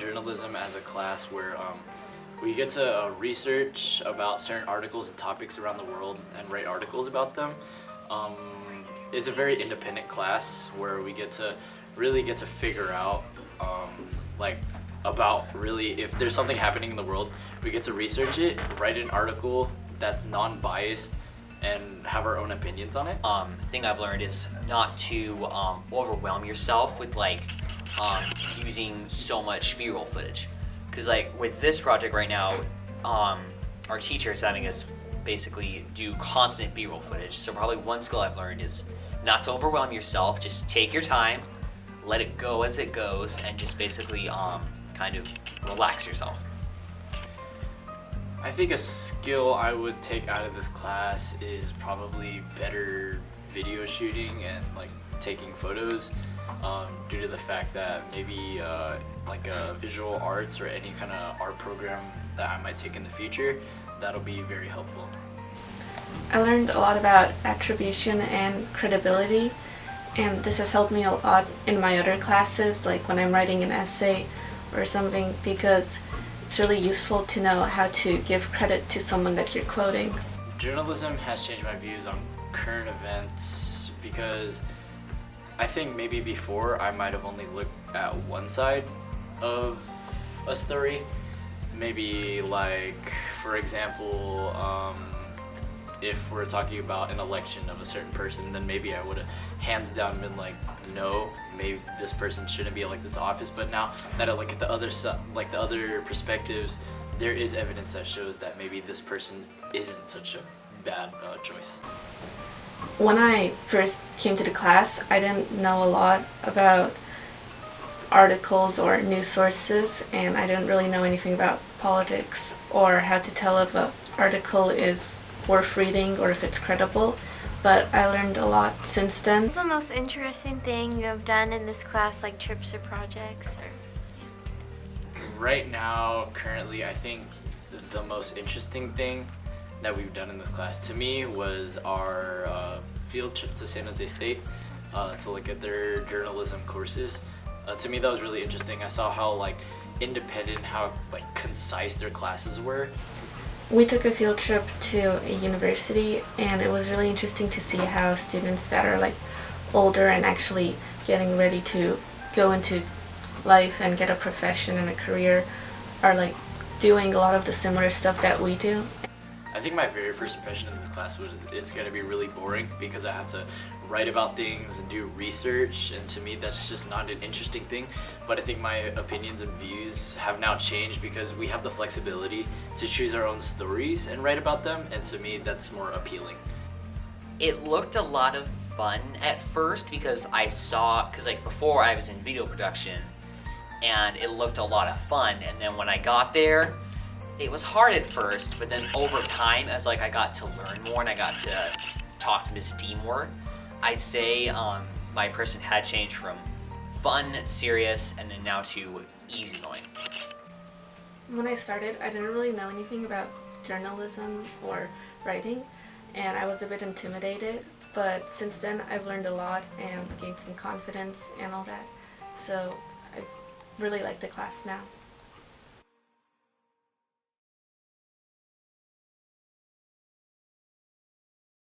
journalism as a class where we get to research about certain articles and topics around the world and write articles about them. It's a very independent class where we really get to figure out like about really if there's something happening in the world, we get to research it, write an article that's non-biased, and have our own opinions on it. Thing I've learned is not to overwhelm yourself with using so much B-roll footage. Because with this project right now, our teacher is having us basically do constant B-roll footage. So probably one skill I've learned is not to overwhelm yourself. Just take your time, let it go as it goes, and just basically kind of relax yourself. I think a skill I would take out of this class is probably better video shooting and taking photos, due to the fact that maybe like a visual arts or any kind of art program that I might take in the future, that'll be very helpful. I learned a lot about attribution and credibility, and this has helped me a lot in my other classes, like when I'm writing an essay or something, because it's really useful to know how to give credit to someone that you're quoting. Journalism has changed my views on current events because I think maybe before I might have only looked at one side of a story. Maybe for example, if we're talking about an election of a certain person, then maybe I would have hands down been like, no, maybe this person shouldn't be elected to office. But now that I look at the other the other perspectives, there is evidence that shows that maybe this person isn't such a bad choice. When I first came to the class, I didn't know a lot about articles or news sources, and I didn't really know anything about politics or how to tell if an article is worth reading or if it's credible, but I learned a lot since then. What's the most interesting thing you have done in this class, like trips or projects? Right now, currently, I think the most interesting thing that we've done in this class to me was our field trip to San Jose State to look at their journalism courses. To me, that was really interesting. I saw how independent, how concise their classes were. We took a field trip to a university, and it was really interesting to see how students that are older and actually getting ready to go into life and get a profession and a career are doing a lot of the similar stuff that we do. I think my very first impression of this class was it's going to be really boring because I have to write about things and do research, and to me that's just not an interesting thing. But I think my opinions and views have now changed because we have the flexibility to choose our own stories and write about them, and to me that's more appealing. It looked a lot of fun at first because before I was in video production and it looked a lot of fun, and then when I got there it was hard at first, but then over time as I got to learn more and I got to talk to Miss D more, I'd say my person had changed from fun, serious, and then now to easygoing. When I started, I didn't really know anything about journalism or writing, and I was a bit intimidated, but since then I've learned a lot and gained some confidence and all that, so I really like the class now.